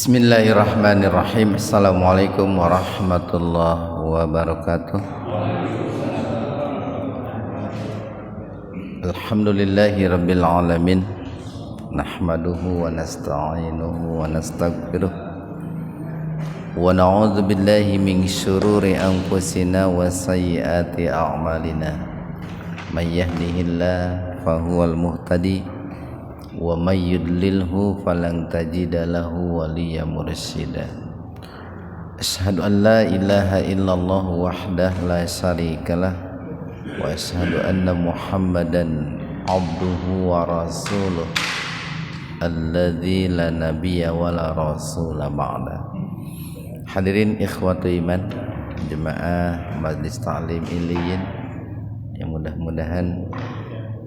Bismillahirrahmanirrahim. Assalamualaikum warahmatullahi wabarakatuh. Alhamdulillahi rabbil alamin. Nahmaduhu wa nasta'inuhu wa nastaghfiruh. Wa na'udzu billahi min syururi anfusina wa sayyiati a'malina. May yahdihillahu fahuwal muhtadi. Wa may yudlilhu falan tajida lahu waliyyan mursyida. Asyhadu an la ilaha illallah wahdahu la syarikalah wa asyhadu anna Muhammadan abduhu wa rasuluh alladzi la nabiyya wa la rasula ba'da. Hadirin ikhwatu iman, jemaah Majelis Ta'lim Iliyin yang mudah-mudahan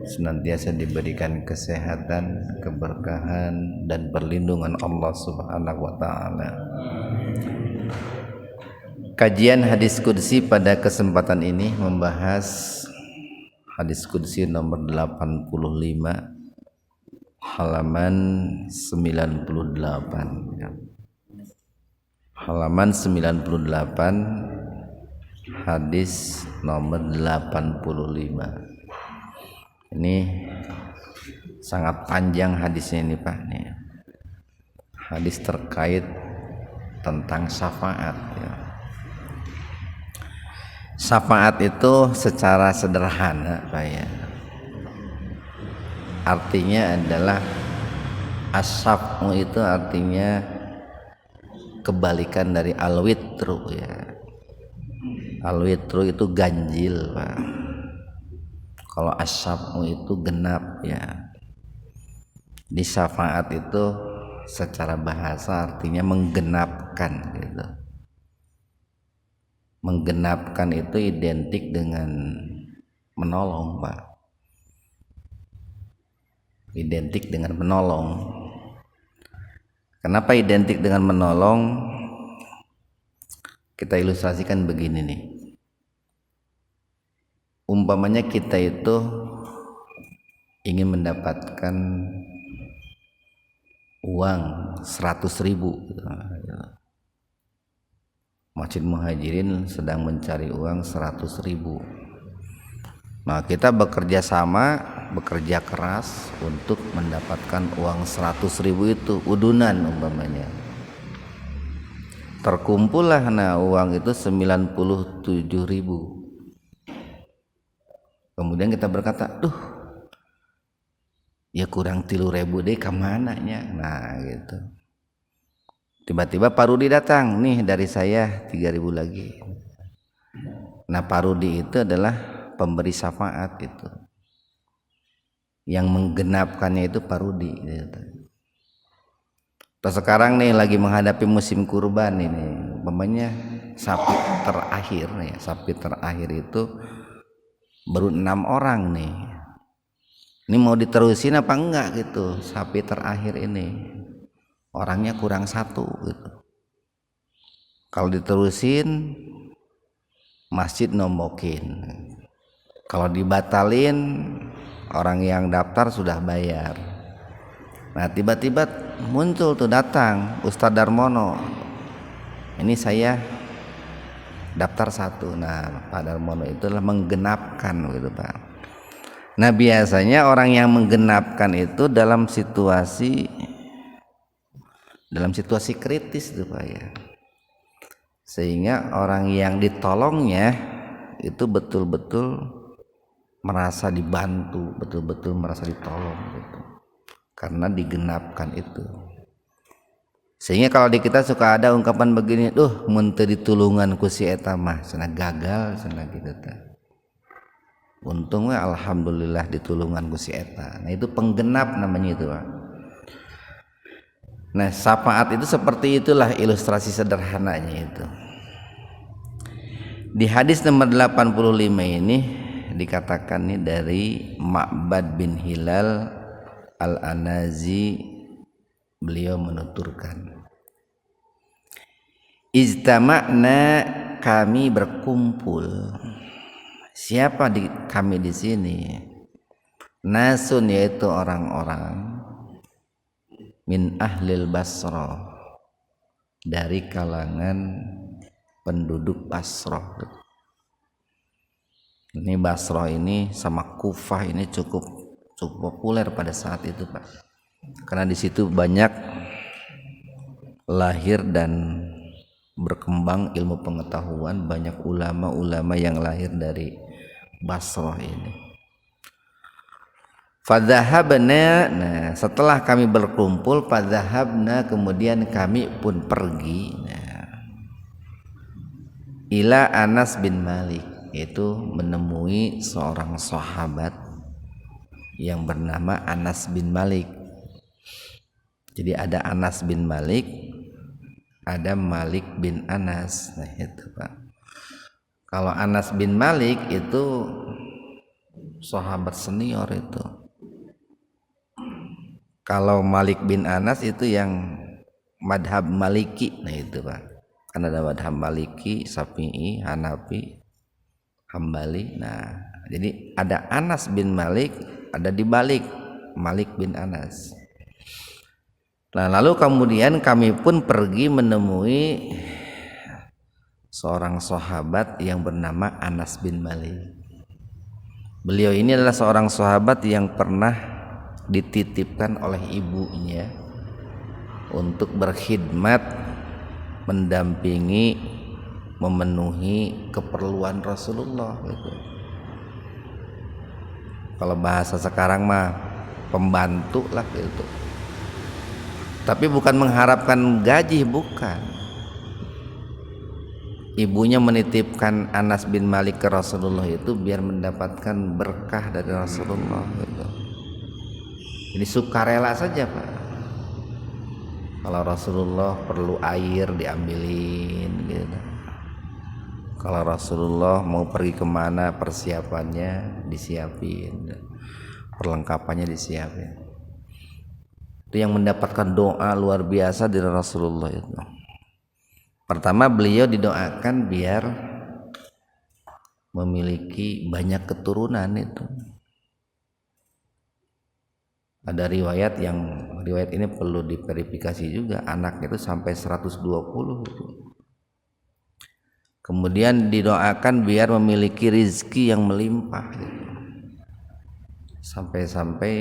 senantiasa diberikan kesehatan, keberkahan dan perlindungan Allah Subhanahu wa taala. Kajian hadis qudsi pada kesempatan ini membahas hadis qudsi nomor 85 halaman 98. Halaman 98 hadis nomor 85. Ini sangat panjang hadisnya ini Pak nih. Hadis terkait tentang syafaat ya. Syafaat itu secara sederhana Pak ya, artinya adalah as-syaf'u itu artinya kebalikan dari al-witru ya. Al-witru itu ganjil Pak. Kalau as-syaf'u itu genap ya. Di syafaat itu secara bahasa artinya menggenapkan gitu. Menggenapkan itu identik dengan menolong Pak. Identik dengan menolong. Kenapa identik dengan menolong? Kita ilustrasikan begini nih. Umpamanya kita itu ingin mendapatkan uang 100.000. Masjid Muhajirin sedang mencari uang 100.000. Nah, kita bekerja keras untuk mendapatkan uang 100.000 itu, udunan umpamanya. Terkumpullah uang itu 97.000. Kemudian kita berkata, ya kurang 3.000 deh kemananya. Nah gitu. Tiba-tiba Pak Rudi datang, nih dari saya 3.000 lagi. Nah Pak Rudi itu adalah pemberi syafaat itu. Yang menggenapkannya itu Pak Rudi gitu. Terus sekarang nih lagi menghadapi musim kurban ini. Umpamanya sapi terakhir nih, sapi terakhir itu baru 6 orang nih. Ini mau diterusin apa enggak gitu. Sapi terakhir ini orangnya kurang 1 gitu. Kalau diterusin masjid nombokin. Kalau dibatalin orang yang daftar sudah bayar. Nah tiba-tiba muncul tuh datang Ustadz Darmono. Ini saya daftar 1. Nah Pak Darmono itulah menggenapkan gitu Pak. Nah biasanya orang yang menggenapkan itu dalam situasi kritis tuh Pak ya. Sehingga orang yang ditolongnya itu betul-betul merasa dibantu, betul-betul merasa ditolong gitu. Karena digenapkan itu. Sehingga kalau di kita suka ada ungkapan begini, mun teu ditulungan ku si eta mah cenah gagal cenah gitu teh. Untungnya alhamdulillah ditulungan ku si eta. Nah itu penggenap namanya itu Pak. Nah syafaat itu seperti itulah ilustrasi sederhananya itu. Di hadis nomor 85 ini dikatakan nih dari Ma'bad bin Hilal Al-Anazi, beliau menuturkan, ijtama'na, kami berkumpul. Siapa kami di sini? Nasun, yaitu orang-orang min ahlil Basrah, dari kalangan penduduk Basrah. Ini Basrah ini sama Kufah ini cukup populer pada saat itu, Pak. Karena di situ banyak lahir dan berkembang ilmu pengetahuan, banyak ulama-ulama yang lahir dari Basrah ini. Fadhahabna, nah setelah kami berkumpul, fadhahabna kemudian kami pun pergi, ila Anas bin Malik, yaitu menemui seorang sahabat yang bernama Anas bin Malik. Jadi ada Anas bin Malik, ada Malik bin Anas. Nah itu, Pak. Kalau Anas bin Malik itu sahabat senior itu. Kalau Malik bin Anas itu yang madhab Maliki. Nah itu, Pak. Kan ada madhab Maliki, Syafi'i, Hanafi, Hambali. Nah jadi ada Anas bin Malik, ada di balik Malik bin Anas. Nah lalu kemudian kami pun pergi menemui seorang sahabat yang bernama Anas bin Malik. Beliau ini adalah seorang sahabat yang pernah dititipkan oleh ibunya untuk berkhidmat, mendampingi, memenuhi keperluan Rasulullah gitu. Kalau bahasa sekarang mah pembantu lah gitu. Tapi bukan mengharapkan gaji, bukan. Ibunya menitipkan Anas bin Malik ke Rasulullah itu biar mendapatkan berkah dari Rasulullah gitu. Ini sukarela saja, Pak. Kalau Rasulullah perlu air diambilin gitu. Kalau Rasulullah mau pergi kemana persiapannya disiapin, perlengkapannya disiapin. Itu yang mendapatkan doa luar biasa dari Rasulullah itu. Pertama beliau didoakan biar memiliki banyak keturunan itu. Ada riwayat ini perlu diverifikasi juga, anaknya itu sampai 120 itu. Kemudian didoakan biar memiliki rizki yang melimpah gitu. Sampai-sampai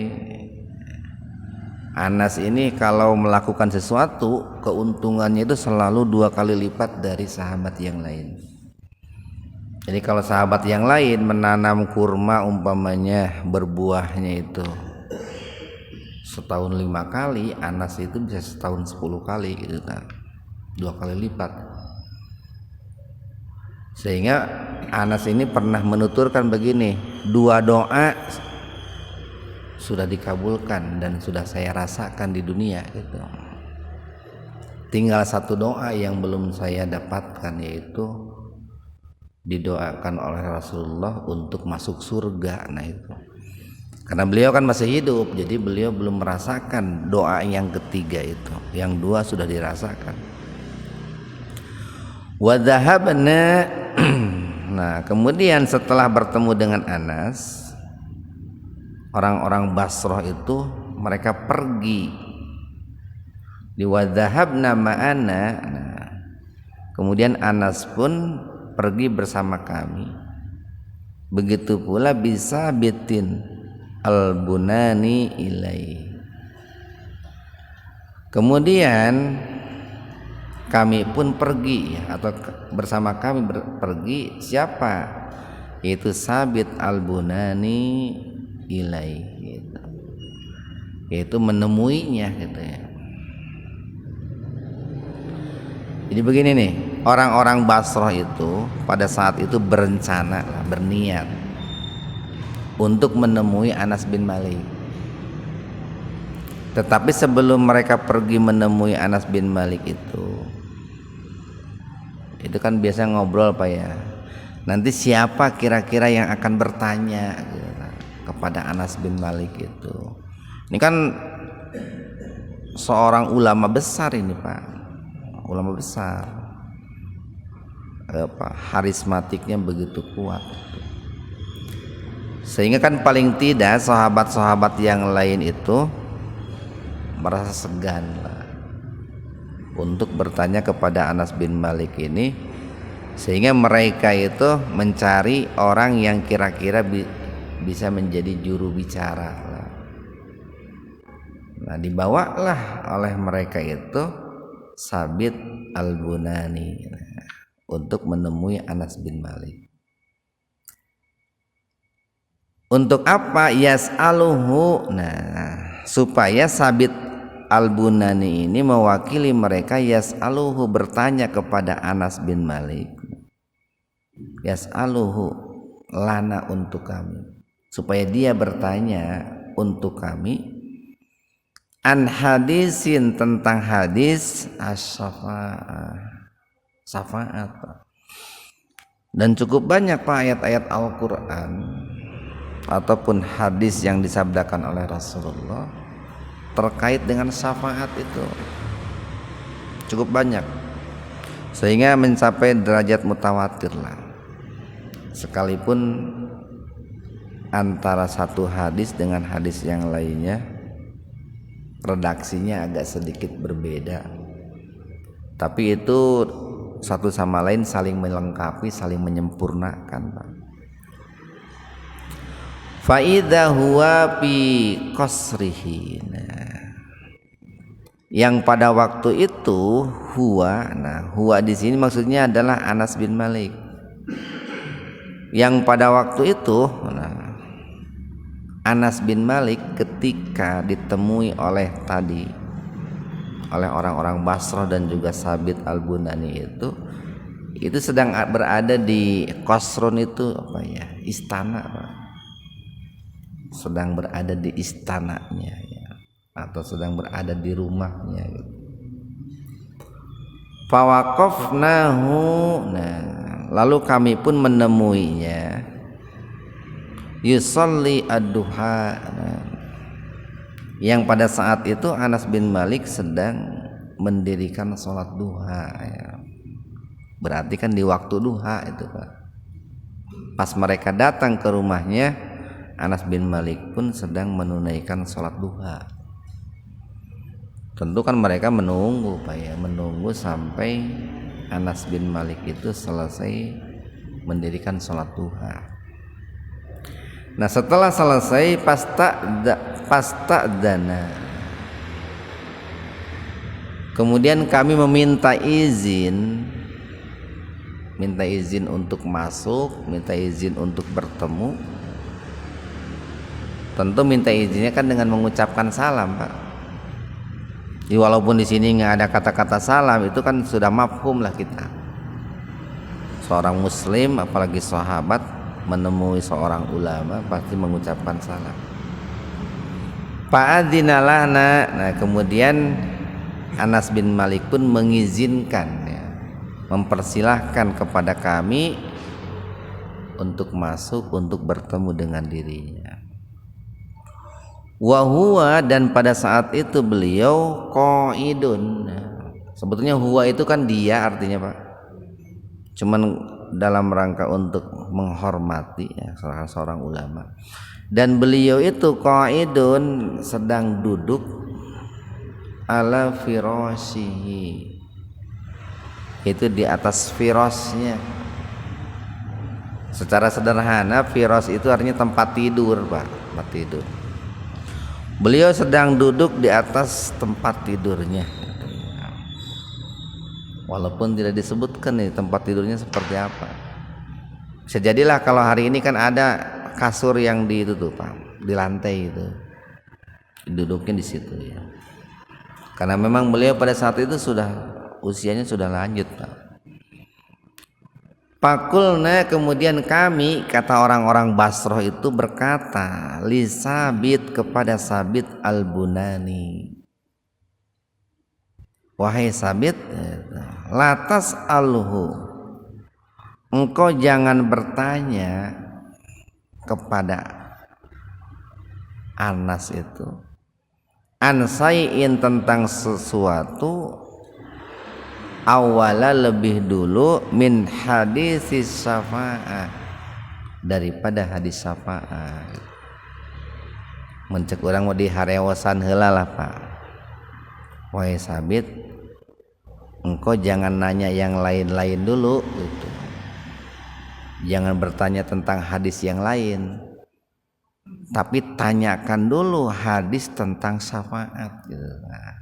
Anas ini kalau melakukan sesuatu keuntungannya itu selalu 2 kali lipat dari sahabat yang lain. Jadi kalau sahabat yang lain menanam kurma umpamanya berbuahnya itu setahun 5 kali, Anas itu bisa setahun 10 kali gitu, 2 kali lipat. Sehingga Anas ini pernah menuturkan begini, 2 doa sudah dikabulkan dan sudah saya rasakan di dunia gitu. Tinggal 1 doa yang belum saya dapatkan, yaitu didoakan oleh Rasulullah untuk masuk surga. Nah itu karena beliau kan masih hidup, jadi beliau belum merasakan doa yang ketiga itu. Yang 2 sudah dirasakan. Wa dhahabna. Nah, kemudian setelah bertemu dengan Anas, orang-orang Basrah itu mereka pergi. Di wa dhahabna ma'ana. Nah, kemudian Anas pun pergi bersama kami. Begitu pula bisa bitin al-bunani ilai. Kemudian kami pun pergi ya, atau bersama kami pergi siapa? Yaitu Sabit al-Bunani ilai gitu. Yaitu menemuinya gitu ya. Jadi begini nih, orang-orang Basrah itu pada saat itu berencana, berniat untuk menemui Anas bin Malik. Tetapi sebelum mereka pergi menemui Anas bin Malik itu kan biasa ngobrol, Pak ya. Nanti siapa kira-kira yang akan bertanya gitu, kepada Anas bin Malik itu. Ini kan seorang ulama besar ini, Pak. Ulama besar. Harismatiknya begitu kuat. Sehingga kan paling tidak sahabat-sahabat yang lain itu merasa segan lah. untuk bertanya kepada Anas bin Malik ini, sehingga mereka itu mencari orang yang kira-kira bisa menjadi juru bicara. Nah, dibawalah oleh mereka itu Sabit Al-Bunani untuk menemui Anas bin Malik. Untuk apa? Yas'aluhu. Nah, supaya Sabit Al-Bunani ini mewakili mereka, yas'aluhu, bertanya kepada Anas bin Malik. Yas'aluhu lana, untuk kami, supaya dia bertanya untuk kami, an hadisin, tentang hadis syafaat. Dan cukup banyak Pak ayat-ayat Al-Quran ataupun hadis yang disabdakan oleh Rasulullah terkait dengan syafaat itu cukup banyak, sehingga mencapai derajat mutawatir lah. Sekalipun antara satu hadis dengan hadis yang lainnya redaksinya agak sedikit berbeda, tapi itu satu sama lain saling melengkapi, saling menyempurnakan Pak. Faida huwa fi qasrihi. Nah, yang pada waktu itu huwa, nah huwa di sini maksudnya adalah Anas bin Malik. Yang pada waktu itu, nah, Anas bin Malik ketika ditemui oleh orang-orang Basrah dan juga Sabit Al-Bunani itu sedang berada di Qasrun, itu apa ya, istana Pak. Sedang berada di istananya ya, atau sedang berada di rumahnya gitu. Fawaqafnahu. Nah, lalu kami pun menemuinya yusolli ad-duha. Nah, yang pada saat itu Anas bin Malik sedang mendirikan sholat duha ya. Berarti kan di waktu duha itu Pak. Pas mereka datang ke rumahnya, Anas bin Malik pun sedang menunaikan sholat duha. Tentu kan mereka menunggu Pak ya, menunggu sampai Anas bin Malik itu selesai mendirikan sholat duha. Nah, setelah selesai pasta'dana, kemudian kami meminta izin, untuk masuk, minta izin untuk bertemu. Tentu minta izinnya kan dengan mengucapkan salam Pak. Walaupun di sini nggak ada kata-kata salam, itu kan sudah mafhum lah kita. Seorang muslim apalagi sahabat menemui seorang ulama pasti mengucapkan salam. Fa'adzina lana. Nah, kemudian Anas bin Malik pun mengizinkan ya, mempersilahkan kepada kami untuk masuk, untuk bertemu dengan dirinya. Wa huwa, dan pada saat itu beliau qaidun. Sebetulnya huwa itu kan dia artinya Pak, cuman dalam rangka untuk menghormati ya, seorang ulama. Dan beliau itu qaidun, sedang duduk ala firashihi, itu di atas firasnya. Secara sederhana firas itu artinya tempat tidur Pak, tempat tidur. Beliau sedang duduk di atas tempat tidurnya, walaupun tidak disebutkan nih tempat tidurnya seperti apa. Bisa jadilah kalau hari ini kan ada kasur yang di itu tuh Pak, di lantai itu, duduknya di situ ya. Karena memang beliau pada saat itu usianya sudah lanjut Pak. Pakulna, kemudian kami, kata orang-orang Basrah itu berkata, li Sabit, kepada Sabit Al-Bunani, wahai Sabit, latas alhu, engkau jangan bertanya kepada Anas itu ansai'in, tentang sesuatu, awala, lebih dulu, min hadis syafa'ah, daripada hadis syafa'ah. Mencek orang mau diharewasan heula lah Pak. Wahai Sabit, engkau jangan nanya yang lain-lain dulu gitu. Jangan bertanya tentang hadis yang lain, tapi tanyakan dulu hadis tentang syafaat gitu. Nah,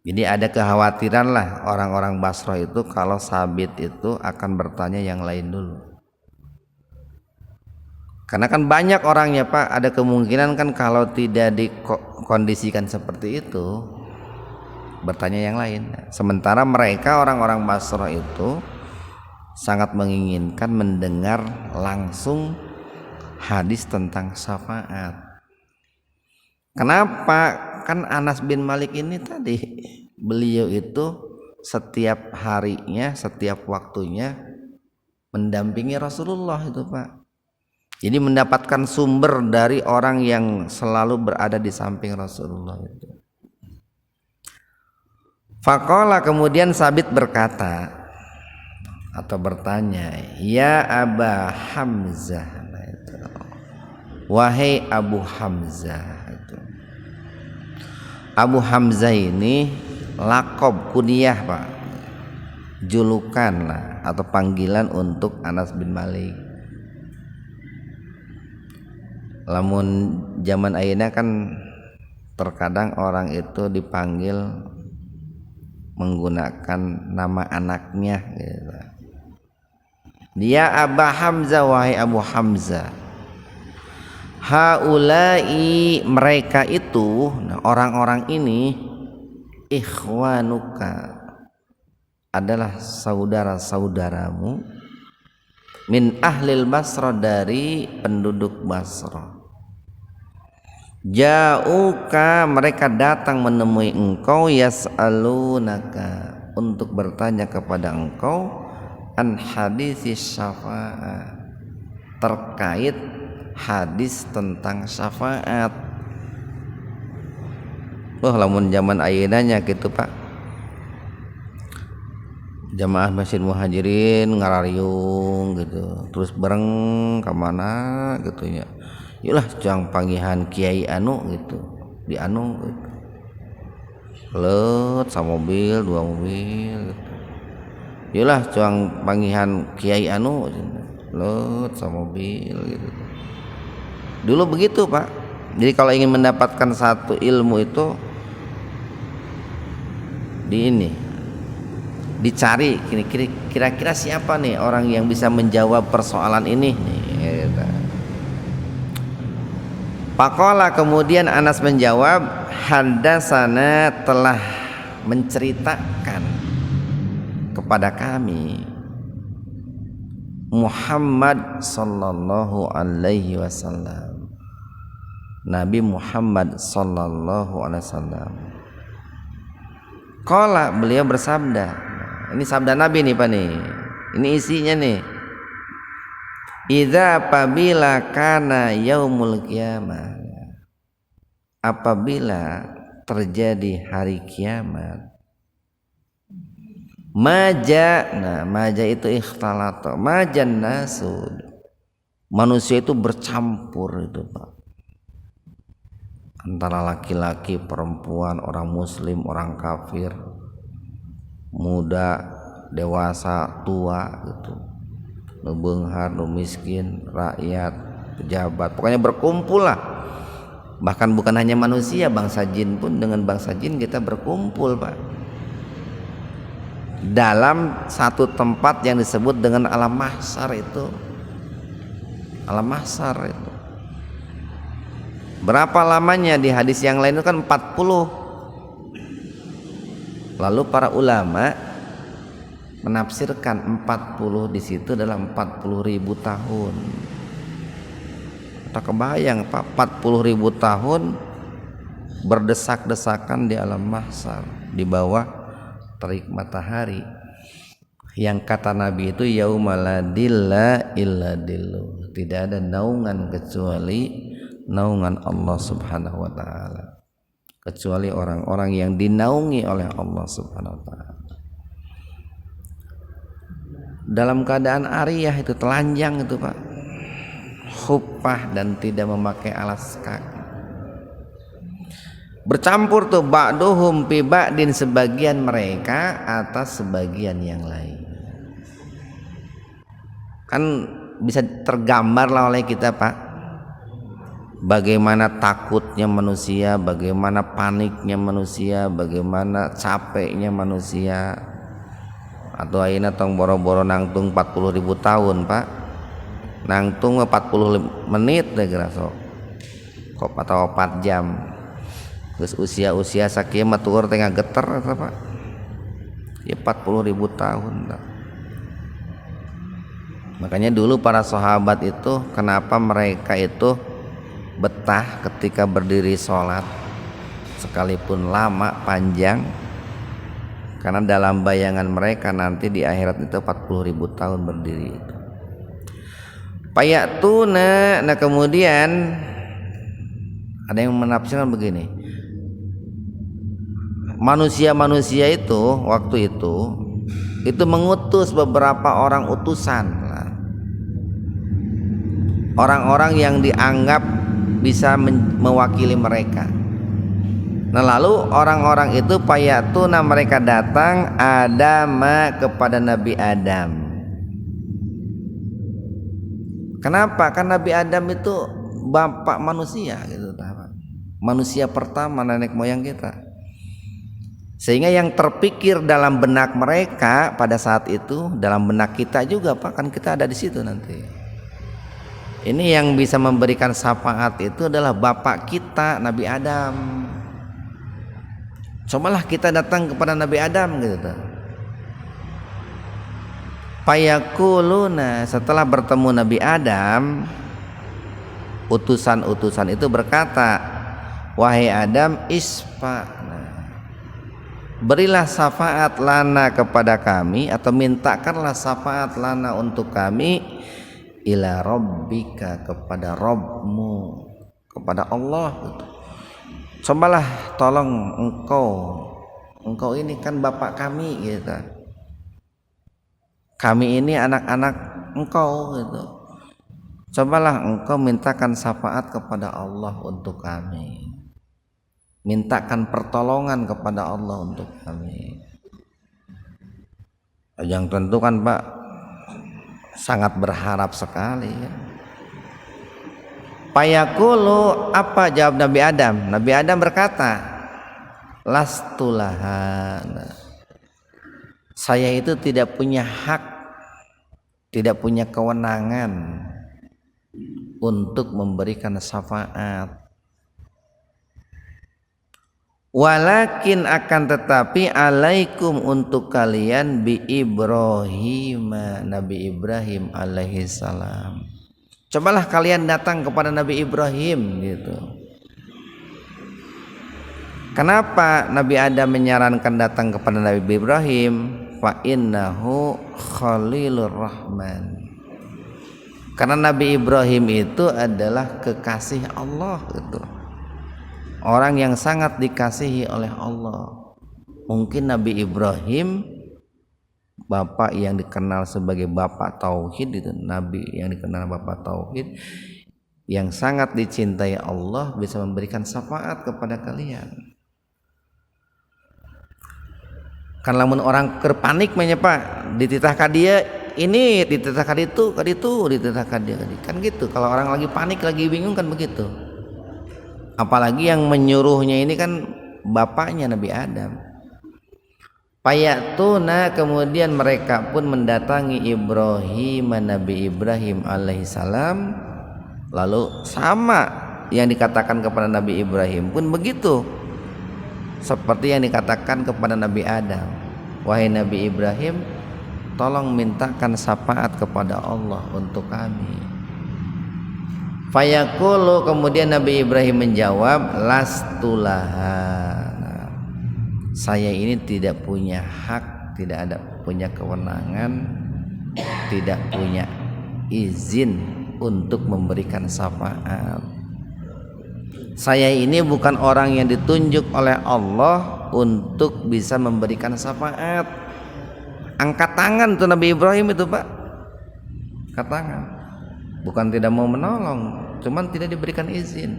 jadi ada kekhawatiran lah orang-orang Basrah itu kalau Sabit itu akan bertanya yang lain dulu. Karena kan banyak orangnya Pak, ada kemungkinan kan kalau tidak dikondisikan seperti itu bertanya yang lain. Sementara mereka orang-orang Basrah itu sangat menginginkan mendengar langsung hadis tentang syafaat. Kenapa? Kan Anas bin Malik ini tadi beliau itu setiap harinya, setiap waktunya mendampingi Rasulullah itu Pak. Jadi mendapatkan sumber dari orang yang selalu berada di samping Rasulullah itu. Faqala, kemudian Sabit berkata atau bertanya, ya Aba Hamzah, wahai Abu Hamzah. Itu Abu Hamzah ini lakob kunyah Pak, julukan lah atau panggilan untuk Anas bin Malik. Lamun zaman ayeuna kan terkadang orang itu dipanggil menggunakan nama anaknya gitu. Dia Aba Hamzah, wahai Abu Hamzah. Haulai, mereka itu, nah orang-orang ini, ikhwanuka, adalah saudara-saudaramu, min ahlil Basrah, dari penduduk Basrah. Ja'uka, mereka datang menemui engkau, yas'alunaka, untuk bertanya kepada engkau, an hadis syafa'ah, terkait hadis tentang syafaat. Lamun zaman ayeunanya gitu Pak, jamaah Masjid Muhajirin ngarariung gitu, terus bareng kemana gitu ya, yulah jang panggihan Kiai anu gitu, di anu gitu, let sama mobil, 2 mobil gitu, yulah jang panggihan Kiai anu, let sama mobil gitu. Dulu begitu Pak. Jadi kalau ingin mendapatkan satu ilmu itu dicari kira-kira siapa nih orang yang bisa menjawab persoalan ini nih gitu. Faqala, kemudian Anas menjawab, haddatsana, telah menceritakan kepada kami Muhammad sallallahu alaihi wasallam, Nabi Muhammad sallallahu alaihi wasallam. Qala, beliau bersabda. Ini sabda Nabi nih Pak nih. Ini isinya nih. Idza apabila kana yaumul qiyamah, apabila terjadi hari kiamat, maja, nah maja itu ikhtalata, majan nasu, manusia itu bercampur itu Pak, antara laki-laki, perempuan, orang muslim, orang kafir, muda, dewasa, tua gitu, nu beunghar, nu miskin, rakyat, pejabat, pokoknya berkumpul lah. Bahkan bukan hanya manusia, bangsa jin pun, dengan bangsa jin kita berkumpul Pak, dalam satu tempat yang disebut dengan alam mahsyar itu. Alam mahsyar itu berapa lamanya? Di hadis yang lain itu kan 40. Lalu para ulama menafsirkan 40 di situ dalam 40.000 tahun. Tak kebayang Pak, 40.000 tahun berdesak-desakan di alam mahsyar, di bawah terik matahari, yang kata Nabi itu yaumala dilla illa dillu, tidak ada naungan kecuali naungan Allah Subhanahu wa taala, kecuali orang-orang yang dinaungi oleh Allah Subhanahu wa taala. Dalam keadaan ariyah itu, telanjang itu Pak, khuffah, dan tidak memakai alas kaki. Bercampur tuh ba'duhum fi ba'din, sebagian mereka atas sebagian yang lain. Kan bisa tergambar lah oleh kita, Pak, bagaimana takutnya manusia, bagaimana paniknya manusia, bagaimana capeknya manusia. Atau ayeuna tong boro-boro nangtung 40.000 tahun, Pak. Nangtung 40 menit deh geura sok. Kok atau 4 jam. Terus usia sakieu mah tueur teh ngageter eta, Pak. Ya 40.000 tahun. Pak. Makanya dulu para sahabat itu kenapa mereka itu betah ketika berdiri sholat sekalipun lama panjang, karena dalam bayangan mereka nanti di akhirat itu 40.000 tahun berdiri itu. Payatuna, nah kemudian ada yang menafsirkan begini, manusia itu waktu itu mengutus beberapa orang utusan, orang-orang yang dianggap bisa mewakili mereka. Nah lalu orang-orang itu payatuna, mereka datang Adama, kepada Nabi Adam. Kenapa? Kan Nabi Adam itu bapak manusia gitu, manusia pertama, nenek moyang kita. Sehingga yang terpikir dalam benak mereka pada saat itu, dalam benak kita juga, Pak, kan kita ada di situ nanti. Ini yang bisa memberikan syafaat itu adalah bapak kita, Nabi Adam. Cobalah kita datang kepada Nabi Adam gitu. Payakuluna, setelah bertemu Nabi Adam, utusan-utusan itu berkata, wahai Adam, isfa, berilah syafaat lana kepada kami, atau mintakanlah syafaat lana untuk kami, ila rabbika, kepada Rabbmu, kepada Allah gitu. Cobalah tolong engkau ini kan bapak kami gitu, kami ini anak-anak engkau gitu. Cobalah engkau mintakan syafaat kepada Allah untuk kami, mintakan pertolongan kepada Allah untuk kami. Yang tentu kan, Pak, sangat berharap sekali ya. Payakulu, apa jawab Nabi Adam? Nabi Adam berkata, lastulaha, saya itu tidak punya hak, tidak punya kewenangan untuk memberikan syafaat. Walakin, akan tetapi, alaikum, untuk kalian, bi Ibrahim, Nabi Ibrahim alaihi salam. Cobalah kalian datang kepada Nabi Ibrahim gitu. Kenapa Nabi Adam menyarankan datang kepada Nabi Ibrahim? Fa innahu khalilur rahman. Karena Nabi Ibrahim itu adalah kekasih Allah gitu. Orang yang sangat dikasihi oleh Allah. Mungkin Nabi Ibrahim, bapak yang dikenal sebagai bapak tauhid itu, nabi yang dikenal bapak tauhid, yang sangat dicintai Allah, bisa memberikan syafaat kepada kalian. Kan lamun orang kerpanik mah, Pak, dititah ka dia ini, dititah ka itu, dititah ka dia. Kan gitu. Kalau orang lagi panik, lagi bingung kan begitu. Apalagi yang menyuruhnya ini kan bapaknya Nabi Adam. Payatuna, kemudian mereka pun mendatangi Ibrahim, Nabi Ibrahim alaihissalam. Lalu sama yang dikatakan kepada Nabi Ibrahim pun begitu, seperti yang dikatakan kepada Nabi Adam. Wahai Nabi Ibrahim, tolong mintakan syafaat kepada Allah untuk kami. Fayaqulu, kemudian Nabi Ibrahim menjawab, lastulaha, saya ini tidak punya hak, tidak ada punya kewenangan, tidak punya izin untuk memberikan syafaat. Saya ini bukan orang yang ditunjuk oleh Allah untuk bisa memberikan syafaat. Angkat tangan tuh Nabi Ibrahim itu, Pak, angkat tangan. Bukan tidak mau menolong, cuman tidak diberikan izin.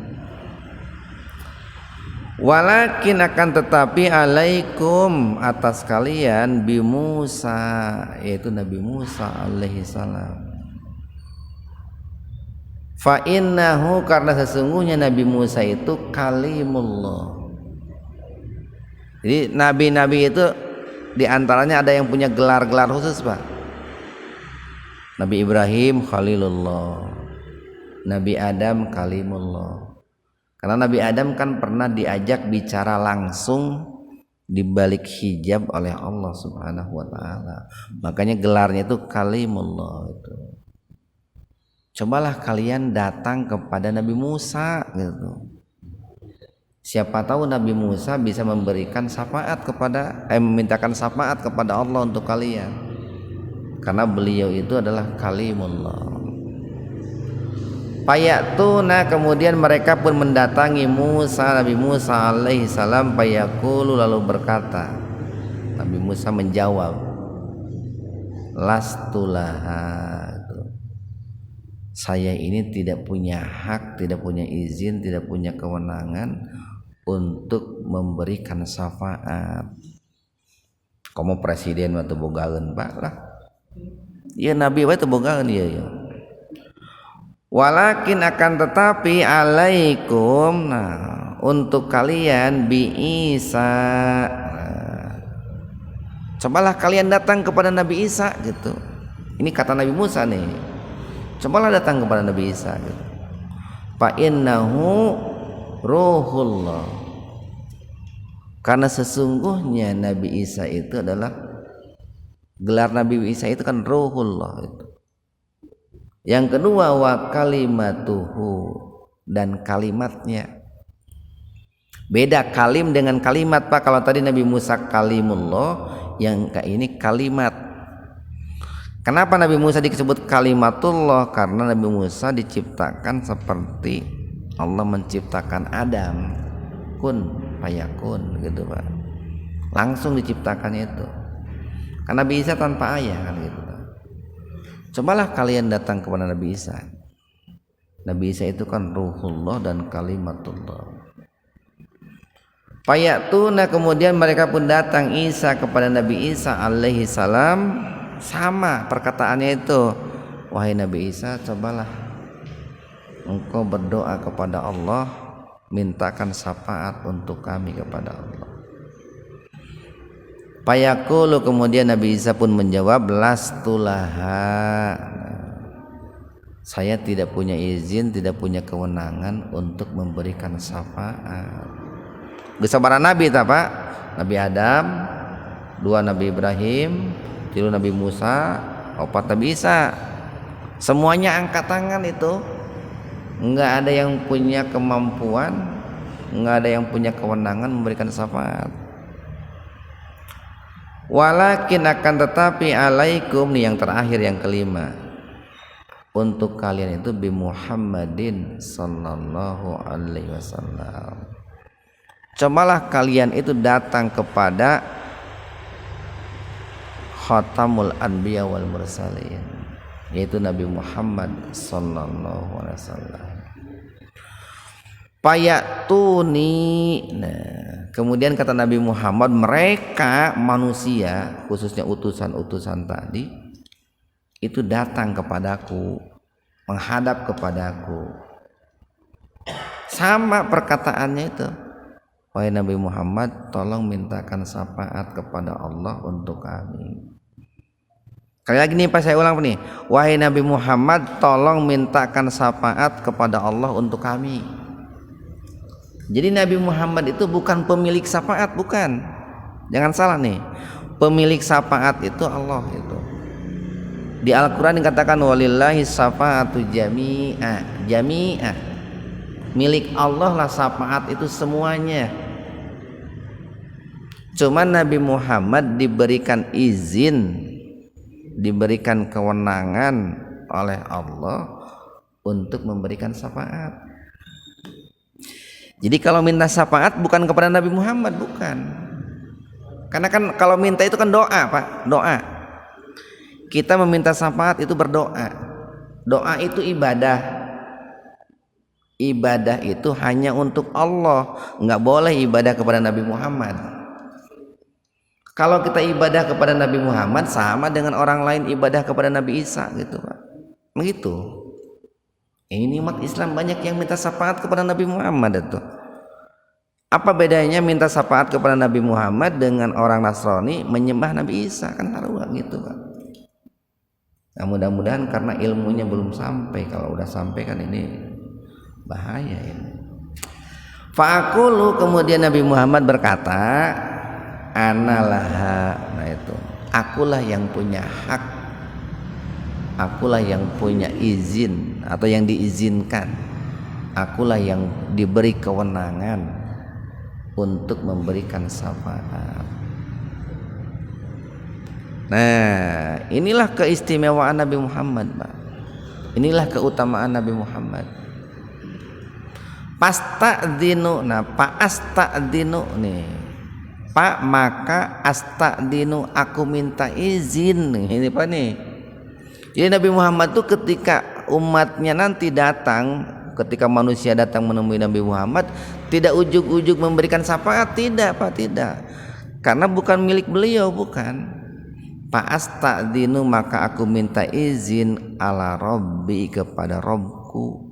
Walakin akan tetapi alaikum atas kalian bi Musa, yaitu Nabi Musa alaihi salam. Fa innahu, karena sesungguhnya Nabi Musa itu kalimullah. Jadi nabi-nabi itu diantaranya ada yang punya gelar-gelar khusus, Pak. Nabi Ibrahim Khalilullah, Nabi Adam Kalimullah. Karena Nabi Adam kan pernah diajak bicara langsung di balik hijab oleh Allah Subhanahu wa taala. Makanya gelarnya itu Kalimullah itu. Cobalah kalian datang kepada Nabi Musa gitu. Siapa tahu Nabi Musa bisa memberikan syafaat kepada memintakan syafaat kepada Allah untuk kalian. Karena beliau itu adalah Kalimullah. Payatuna, kemudian mereka pun mendatangi Musa, Nabi Musa alaihi salam. Payakulu, lalu berkata, Nabi Musa menjawab, lastulaha, saya ini tidak punya hak, tidak punya izin, tidak punya kewenangan untuk memberikan syafaat. Kamu presiden atau bogaeun Pak lah. Ya Nabi wa bogaeun ya. Walakin akan tetapi alaikum, nah, untuk kalian bi Isa, nah, cobalah kalian datang kepada Nabi Isa gitu. Ini kata Nabi Musa nih, cobalah datang kepada Nabi Isa gitu. Fa innahu ruhullah, karena sesungguhnya Nabi Isa itu adalah, gelar Nabi Isa itu kan ruhullah itu. Yang kedua wa kalimatuhu, dan kalimatnya. Beda kalim dengan kalimat Pak. Kalau tadi Nabi Musa kalimullah, yang ini kalimat. Kenapa Nabi Musa disebut kalimatullah? Karena Nabi Musa diciptakan seperti Allah menciptakan Adam, kun fayakun gitu Pak. Langsung diciptakan itu. Karena Nabi Isa tanpa ayah kan gitu. Cobalah kalian datang kepada Nabi Isa. Nabi Isa itu kan ruhullah dan kalimatullah. Payatuna, kemudian mereka pun datang Isa kepada Nabi Isa alaihi salam. Sama perkataannya itu, wahai Nabi Isa, cobalah engkau berdoa kepada Allah, mintakan syafaat untuk kami kepada Allah. Payakulu, kemudian Nabi Isa pun menjawab, lastulaha, saya tidak punya izin, tidak punya kewenangan untuk memberikan syafaat. Kesabaran Nabi tak Pak? Nabi Adam, 2 Nabi Ibrahim, 3 Nabi Musa, 4 Nabi Isa. Semuanya angkat tangan itu. Enggak ada yang punya kemampuan, enggak ada yang punya kewenangan memberikan syafaat. Walakin akan tetapi alaikum, nih yang terakhir yang kelima, untuk kalian itu bi Muhammadin sallallahu alaihi wasallam. Cobalah kalian itu datang kepada khatamul anbiya wal mursalin, yaitu Nabi Muhammad sallallahu alaihi wasallam. Payatuni, nah, kemudian kata Nabi Muhammad, mereka manusia, khususnya utusan-utusan tadi, itu datang kepadaku, menghadap kepadaku. Sama perkataannya itu, wahai Nabi Muhammad, tolong mintakan syafaat kepada Allah untuk kami. Kali lagi nih Pak, saya ulang nih, wahai Nabi Muhammad, tolong mintakan syafaat kepada Allah untuk kami. Jadi Nabi Muhammad itu bukan pemilik syafaat, bukan. Jangan salah nih. Pemilik syafaat itu Allah itu. Di Al-Qur'an dikatakan walillahi syafa'atu jami'ah. Jami'ah. Milik Allah lah syafaat itu semuanya. Cuma Nabi Muhammad diberikan izin, diberikan kewenangan oleh Allah untuk memberikan syafaat. Jadi kalau minta syafaat bukan kepada Nabi Muhammad, bukan. Karena kan kalau minta itu kan doa Pak, doa. Kita meminta syafaat itu berdoa. Doa itu ibadah. ibadah itu hanya untuk Allah, nggak boleh ibadah kepada Nabi Muhammad. Kalau kita ibadah kepada Nabi Muhammad sama dengan orang lain ibadah kepada Nabi Isa gitu Pak. Begitu. Ini umat Islam banyak yang minta syafaat kepada Nabi Muhammad itu. Apa bedanya minta syafaat kepada Nabi Muhammad dengan orang Nasrani menyembah Nabi Isa? Kan taruh gitu Pak. Nah, mudah-mudahan karena ilmunya belum sampai. Kalau udah sampai kan ini bahaya ini. Fa'aqulu, kemudian Nabi Muhammad berkata, analaha, nah itu akulah yang punya hak, akulah yang punya izin atau yang diizinkan, akulah yang diberi kewenangan untuk memberikan syafaat. Nah, inilah keistimewaan Nabi Muhammad, Pak. Inilah keutamaan Nabi Muhammad. Pasta'dinu, nah pa'asta'dinu nih. Pak, maka asta'dinu, aku minta izin nih. Ini Pak nih. Jadi Nabi Muhammad tuh ketika umatnya nanti datang, ketika manusia datang menemui Nabi Muhammad, tidak ujug-ujug memberikan syafaat, tidak Pak, tidak. Karena bukan milik beliau, bukan. Fa'asta'dinu, maka aku minta izin ala Rabbi, kepada Rabbku.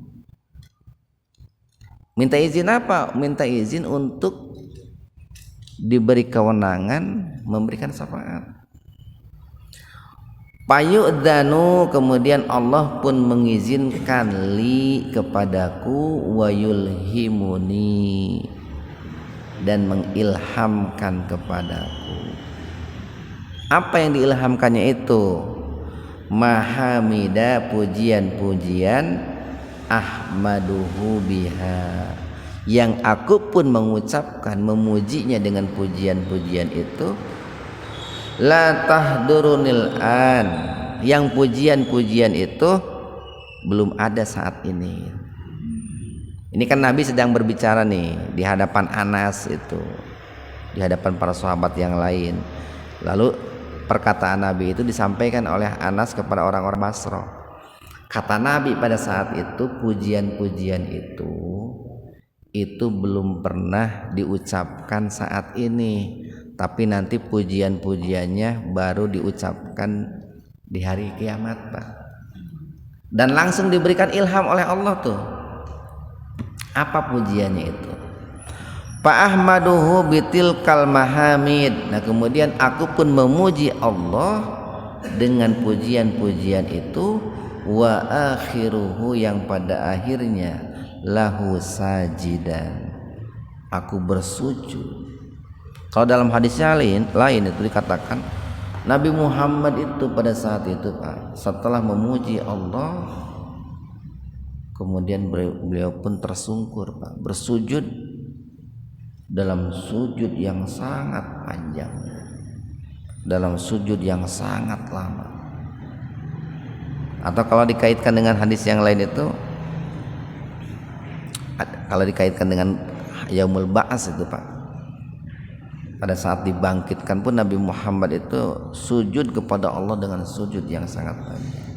Minta izin apa? Minta izin untuk diberi kewenangan memberikan syafaat. Payu'danu, kemudian Allah pun mengizinkan li, kepadaku, wa yulhimuni, dan mengilhamkan kepadaku. Apa yang diilhamkannya itu? Mahamida, pujian-pujian, ahmaduhu biha, yang aku pun mengucapkan, memujinya dengan pujian-pujian itu. La tahdurunil an, yang pujian-pujian itu belum ada saat ini. Ini kan Nabi sedang berbicara nih di hadapan Anas itu, di hadapan para sahabat yang lain. Lalu perkataan Nabi itu disampaikan oleh Anas kepada orang-orang Basra. Kata Nabi pada saat itu, pujian-pujian itu belum pernah diucapkan saat ini, tapi nanti pujian-pujiannya baru diucapkan di hari kiamat Pak. Dan langsung diberikan ilham oleh Allah tuh. Apa pujiannya itu? Fa'ahmaduhu bitilkal mahamid. Nah, kemudian aku pun memuji Allah dengan pujian-pujian itu. Wa akhiruhu, yang pada akhirnya lahu sajidan, aku bersujud. Kalau dalam hadisnya lain itu dikatakan Nabi Muhammad itu pada saat itu Pak, setelah memuji Allah, kemudian beliau pun tersungkur Pak, bersujud dalam sujud yang sangat panjang, dalam sujud yang sangat lama. Atau kalau dikaitkan dengan hadis yang lain itu, kalau dikaitkan dengan Yaumul Ba'ats itu Pak, pada saat dibangkitkan pun Nabi Muhammad itu sujud kepada Allah dengan sujud yang sangat panjang.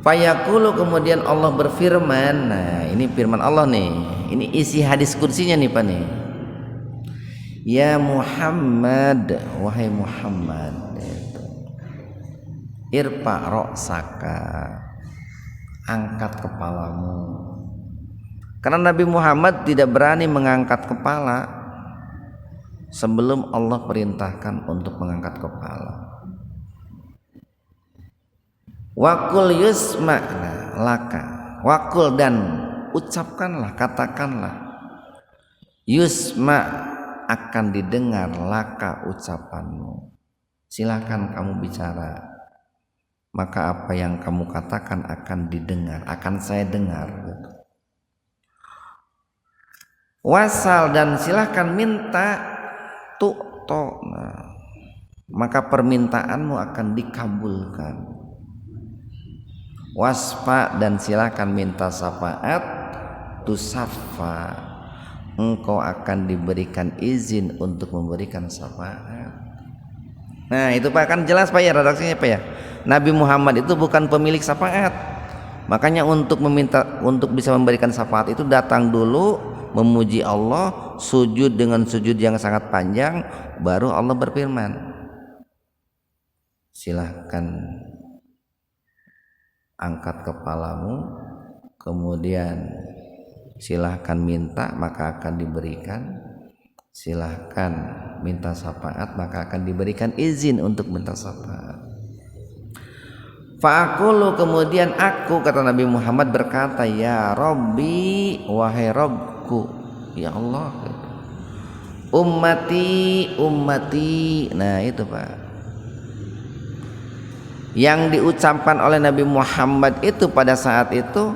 Fayaqulu, kemudian Allah berfirman. Nah, ini firman Allah nih. Ini isi hadis kursinya nih Pak nih. Ya Muhammad, wahai Muhammad, irfa ra'saka, angkat kepalamu. Karena Nabi Muhammad tidak berani mengangkat kepala sebelum Allah perintahkan untuk mengangkat kepala. Wakul yusma laka, wakul, dan ucapkanlah, katakanlah, yusma, akan didengar, laka, ucapanmu. Silakan kamu bicara, maka apa yang kamu katakan akan didengar, akan saya dengar gitu. Wasal, dan silakan minta, tu'to, nah, maka permintaanmu akan dikabulkan. Wasfa, dan silakan minta syafaat, tusaffa, engkau akan diberikan izin untuk memberikan syafaat. Nah itu Pak, kan jelas Pak ya redaksinya Pak ya. Nabi Muhammad itu bukan pemilik syafaat, Makanya untuk bisa memberikan syafaat itu datang dulu memuji Allah, sujud dengan sujud yang sangat panjang, baru Allah berfirman, silahkan angkat kepalamu, kemudian silahkan minta maka akan diberikan, silahkan minta syafaat maka akan diberikan izin untuk minta syafaat. Fa'aqulu, kemudian aku, kata Nabi Muhammad, berkata, ya Rabbi, wahai Rabbku, ya Allah, ummati, ummati. Nah itu Pak, yang diucapkan oleh Nabi Muhammad itu pada saat itu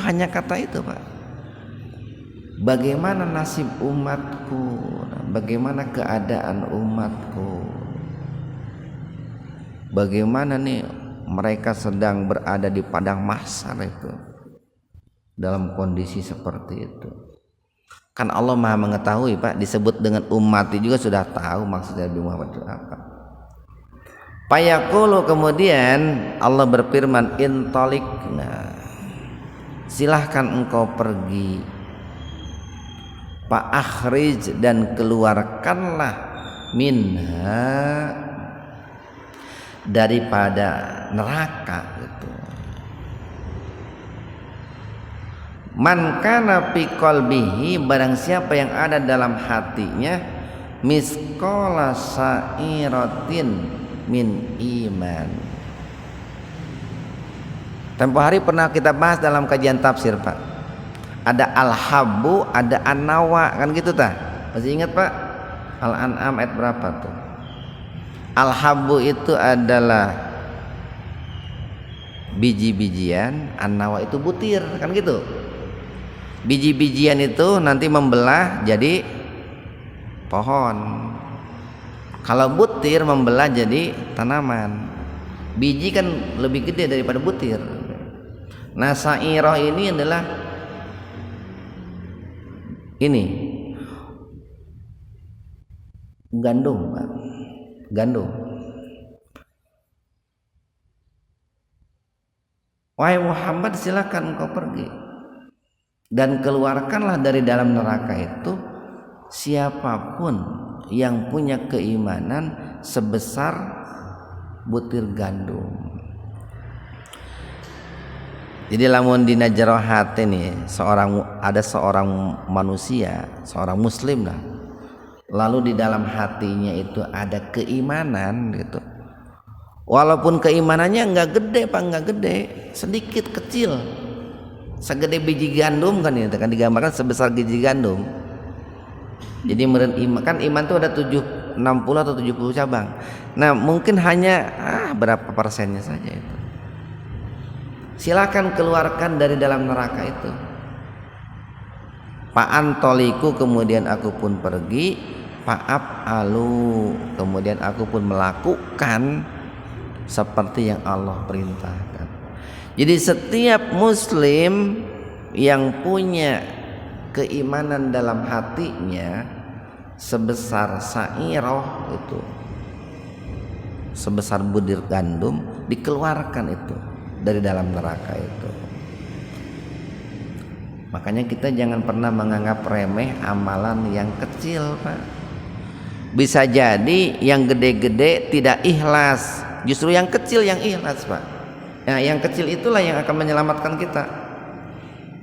hanya kata itu Pak. Bagaimana nasib umatku, bagaimana keadaan umatku, bagaimana nih mereka sedang berada di padang mahsyar itu dalam kondisi seperti itu. Kan Allah Maha mengetahui Pak, disebut dengan ummati juga sudah tahu maksudnya Nabi Muhammad itu apa. Fayaqulu, kemudian Allah berfirman, intalik, nah silahkan engkau pergi, fa akhrij, dan keluarkanlah, minha, daripada neraka gitu, man kana fi qalbihi, barang siapa yang ada dalam hatinya, misqala sa'iratin min iman. Tempo hari pernah kita bahas dalam kajian tafsir Pak, ada al-habbu, ada an-nawa, kan gitu tah? Masih ingat Pak? Al-An'am ayat berapa tuh? Al-habbu itu adalah biji-bijian, an-nawa itu butir, kan gitu. Biji-bijian itu nanti membelah jadi pohon. Kalau butir membelah jadi tanaman. Biji kan lebih gede daripada butir. Nah, sa'irah ini adalah ini gandum, Pak. Gandum. Wahai Muhammad, silakan engkau pergi dan keluarkanlah dari dalam neraka itu siapapun yang punya keimanan sebesar butir gandum. Jadi lamun dina jero hati nih, ada seorang manusia, seorang muslim lah, lalu di dalam hatinya itu ada keimanan gitu. Walaupun keimanannya enggak gede Pak, enggak gede, sedikit kecil, segede biji gandum kan, itu kan digambarkan sebesar biji gandum. Jadi iman kan, iman itu ada 60 atau 70 cabang. Nah mungkin hanya berapa persennya saja itu. Silakan keluarkan dari dalam neraka itu. Fa'antoliku, kemudian aku pun pergi, fa'af'alu, kemudian aku pun melakukan seperti yang Allah perintahkan. Jadi setiap muslim yang punya keimanan dalam hatinya sebesar sa'irah itu, sebesar butir gandum, dikeluarkan itu dari dalam neraka itu. Makanya kita jangan pernah menganggap remeh amalan yang kecil Pak. Bisa jadi yang gede-gede tidak ikhlas, justru yang kecil yang ikhlas Pak. Nah yang kecil itulah yang akan menyelamatkan kita.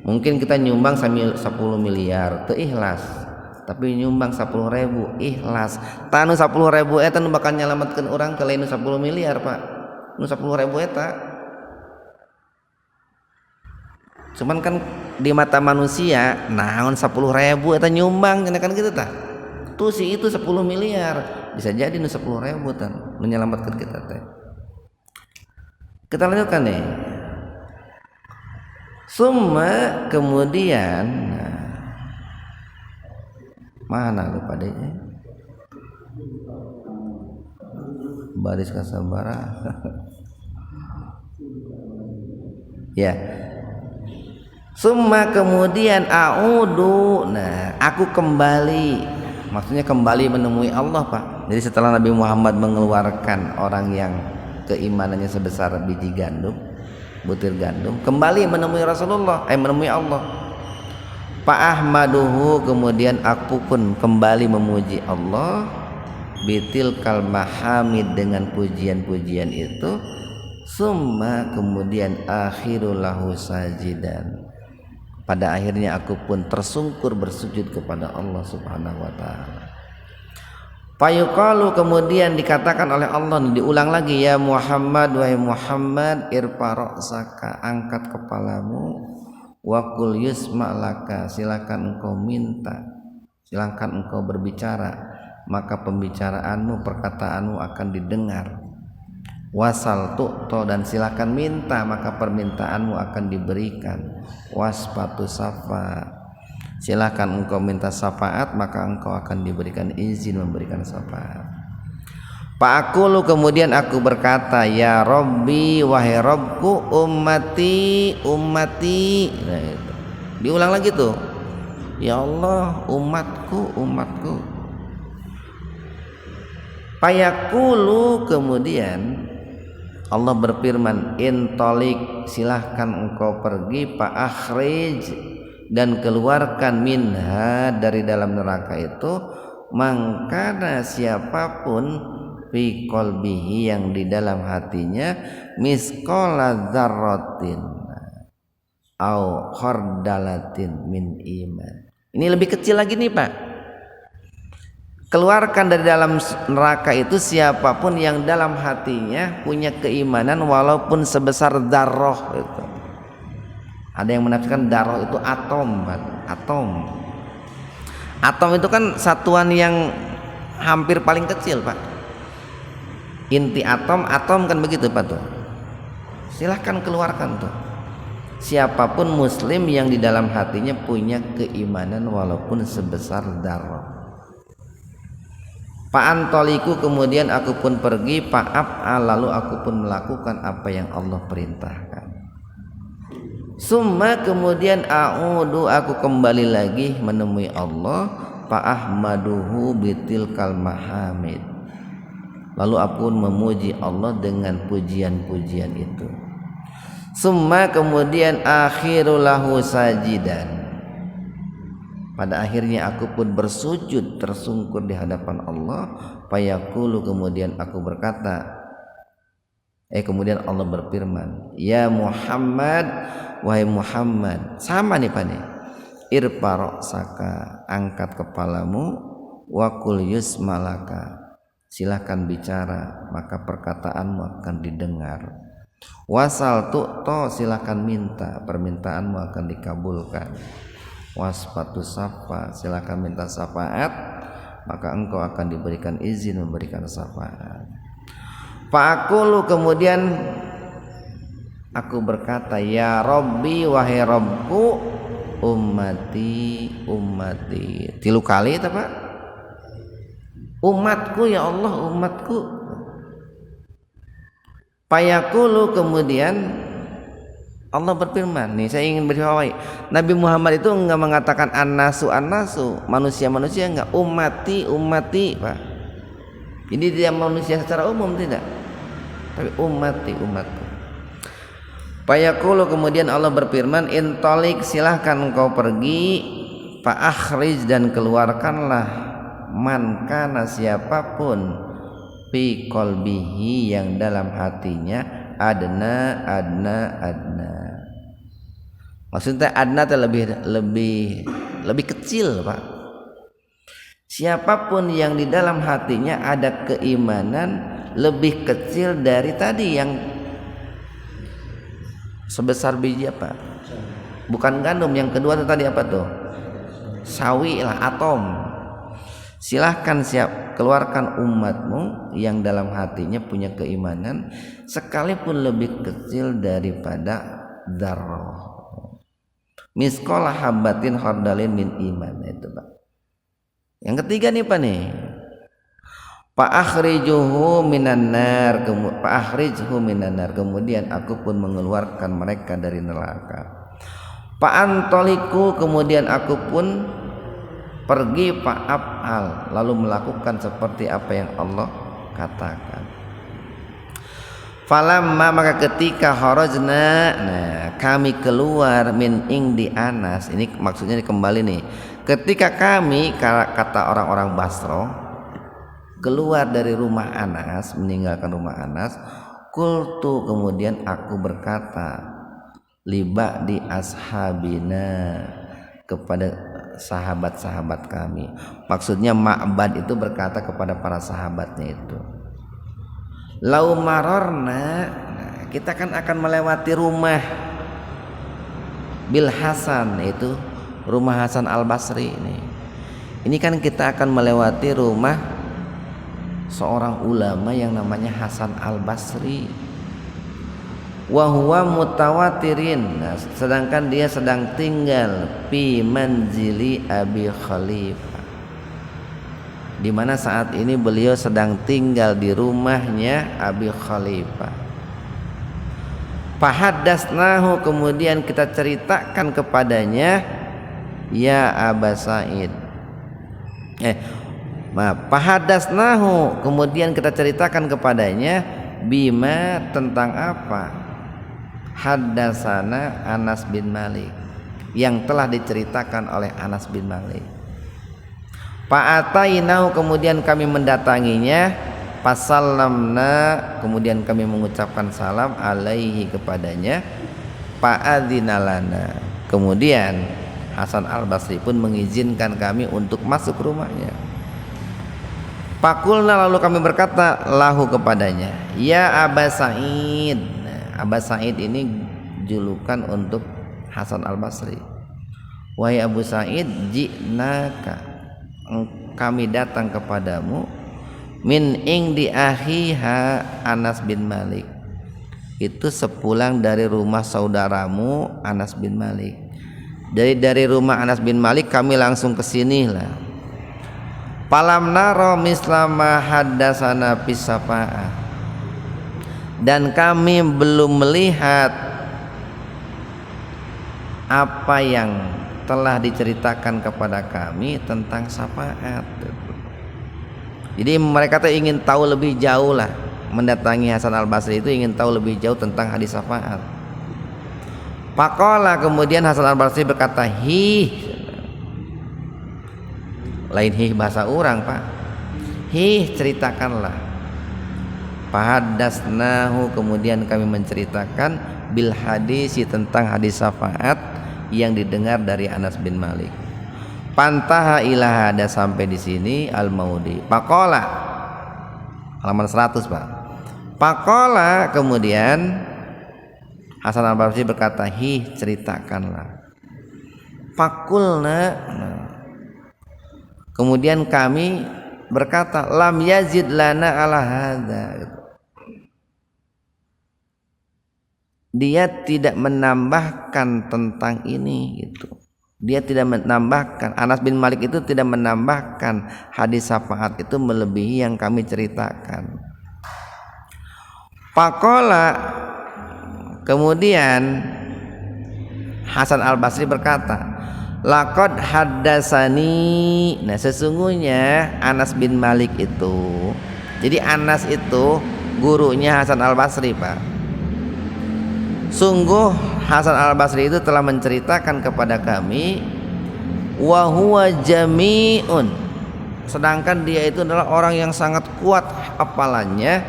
Mungkin kita nyumbang 10 miliar itu ikhlas, tapi nyumbang 10.000 ikhlas. Tanu 10.000 eta nu bakal nyelamatkan orang ke lain 10 miliar Pak. Nu 10.000 eta. Cuman kan di mata manusia naon 10.000 eta nyumbang kan gitu tah. Tuh si itu 10 miliar, bisa jadi nu 10.000 tan menyelamatkan kita teh. Kita lanjutkan nih. Summa, kemudian mana lupa deh baris kasabara. Ya. Summa, kemudian a'udu, nah aku kembali, maksudnya kembali menemui Allah Pak. Jadi setelah Nabi Muhammad mengeluarkan orang yang keimanannya sebesar biji gandum, butir gandum, kembali menemui Rasulullah, menemui Allah. Fa ahmaduhu, kemudian aku pun kembali memuji Allah, bitil kal mahamid, dengan pujian-pujian itu. Summa, kemudian akhirul lahu sajidan, pada akhirnya aku pun tersungkur bersujud kepada Allah Subhanahu wa taala. Fayuqalu, kemudian dikatakan oleh Allah, diulang lagi, ya Muhammad, wahai Muhammad, irfa ra'saka, angkat kepalamu, wa qul yusma laka, silakan engkau minta, silakan engkau berbicara, maka pembicaraanmu, perkataanmu akan didengar. Wasal tu'to, dan silakan minta, maka permintaanmu akan diberikan. Waspatu safa, silakan engkau minta syafaat, maka engkau akan diberikan izin memberikan syafaat. Fa'aqulu, kemudian aku berkata, ya Rabbi, wahai Rabbku, ummati, ummati. Nah, itu diulang lagi tuh, ya Allah, umatku, umatku. Fayaqulu, kemudian Allah berfirman, intolik, silahkan engkau pergi, fa akhrij, dan keluarkan, minha, dari dalam neraka itu, mangkana, siapapun, fi qalbihi, yang di dalam hatinya, misqala dzarratin au khardalatin min iman. Ini lebih kecil lagi nih Pak. Keluarkan dari dalam neraka itu siapapun yang dalam hatinya punya keimanan walaupun sebesar dzarrah itu. Ada yang menafsirkan dzarrah itu atom, atom. Atom itu kan satuan yang hampir paling kecil, Pak. Inti atom, atom kan begitu, Pak tuh. Silahkan keluarkan tuh. Siapapun muslim yang di dalam hatinya punya keimanan walaupun sebesar dzarrah. Fa'antoliku, kemudian aku pun pergi, fa'af'al, lalu aku pun melakukan apa yang Allah perintahkan. Summa, kemudian a'udu, aku kembali lagi menemui Allah, fa'ahmaduhu bitilkal mahamid, lalu aku pun memuji Allah dengan pujian-pujian itu. Summa, kemudian akhiru lahu sajidan, pada akhirnya aku pun bersujud tersungkur di hadapan Allah. Fayaqulu, kemudian aku berkata, kemudian Allah berfirman, ya Muhammad, wahai Muhammad, sama nih Pak nih, irfa ra'saka, angkat kepalamu, wa qul yusma laka, silahkan bicara, maka perkataanmu akan didengar. Wasal tu'to, silahkan minta, permintaanmu akan dikabulkan. Waspatu safa, silakan minta syafaat, maka engkau akan diberikan izin memberikan syafaat. Fa'aqulu, kemudian aku berkata, ya Rabbi, wahai Rabbku, ummati, ummati. 3 kali itu Pak. Umatku, ya Allah, umatku. Fayaqulu, kemudian Allah berfirman, nih saya ingin beritahu, Nabi Muhammad itu enggak mengatakan an-nasu, an-nasu, manusia-manusia, enggak, ummati, ummati, Pak. Jadi dia manusia secara umum tidak, tapi ummati, umatku. Fayaqulu, kemudian Allah berfirman, intalik, silahkan engkau pergi, fa akhrij, dan keluarkanlah, man kana, siapapun, fi qalbihi, yang dalam hatinya, adna, adna, adna. Maksudnya adna itu lebih kecil, Pak. Siapapun yang di dalam hatinya ada keimanan lebih kecil dari tadi yang sebesar biji apa? Bukan gandum. Yang kedua itu tadi apa tuh? Sawi lah, atom. Silahkan keluarkan umatmu yang dalam hatinya punya keimanan sekalipun lebih kecil daripada dzarrah. Misqala habatin khardalin min iman, itu Pak. Yang ketiga nih Pak nih, fa akhrijuhu minan nar, kemudian aku pun mengeluarkan mereka dari neraka. Fa antoliku, kemudian aku pun pergi, fa'af'al, lalu melakukan seperti apa yang Allah katakan. Falamma maka ketika kharajna, nah kami keluar min ing di Anas, ini maksudnya kembali nih, ketika kami kata orang-orang Basra keluar dari rumah Anas, meninggalkan rumah Anas, qultu kemudian aku berkata liba di ashabina kepada sahabat-sahabat kami, maksudnya Ma'bad itu berkata kepada para sahabatnya itu, lau marorna, kita kan akan melewati rumah Bil Hasan, itu rumah Hasan Al Basri ini kan kita akan melewati rumah seorang ulama yang namanya Hasan Al Basri, wa huwa mutawatirin, nah, sedangkan dia sedang tinggal fi manzili Abi Khalifah, di mana saat ini beliau sedang tinggal di rumahnya Abi Khalifah. Fahaddasnahu, kemudian kita ceritakan kepadanya, ya Aba Sa'id, fahaddasnahu, kemudian kita ceritakan kepadanya, bima, tentang apa, haddasana Anas bin Malik, yang telah diceritakan oleh Anas bin Malik. Fa'atainahu, kemudian kami mendatanginya, fasallamna, kemudian kami mengucapkan salam alaihi kepadanya, fa'adzina lana, kemudian Hasan Al Basri pun mengizinkan kami untuk masuk rumahnya. Fakulna, lalu kami berkata lahu kepadanya, ya Aba Sa'id. Aba Sa'id ini julukan untuk Hasan Al Basri. Wahai Abu Sa'id, ji'naka, kami datang kepadamu, min ing di akhiha Anas bin Malik, itu sepulang dari rumah saudaramu Anas bin Malik. Dari rumah Anas bin Malik kami langsung ke sini lah. Palam naro mislama haddasana pisafa'ah, dan kami belum melihat apa yang telah diceritakan kepada kami tentang syafaat. Jadi mereka tuh ingin tahu lebih jauh lah, mendatangi Hasan Al Basri itu ingin tahu lebih jauh tentang hadis syafaat. Faqala, kemudian Hasan Al Basri berkata, lain bahasa orang Pak, ceritakanlah. Fahaddasnahu, kemudian kami menceritakan bil hadisi, tentang hadis syafaat yang didengar dari Anas bin Malik. Pantaha ila hada, sampai di sini al-maudi. Faqala, halaman 100 Pak. Faqala, kemudian Hasan Al Basri berkata, ceritakanlah. Fakulna, kemudian kami berkata, lam yazid lana ala hadza, dia tidak menambahkan tentang ini gitu. Dia tidak menambahkan, Anas bin Malik itu tidak menambahkan hadis syafaat itu melebihi yang kami ceritakan. Faqala, kemudian Hasan Al Basri berkata, laqad haddasani, nah sesungguhnya Anas bin Malik itu, jadi Anas itu gurunya Hasan Al Basri Pak. Sungguh Hasan Al Basri itu telah menceritakan kepada kami, wa huwa jami'un, sedangkan dia itu adalah orang yang sangat kuat hafalannya,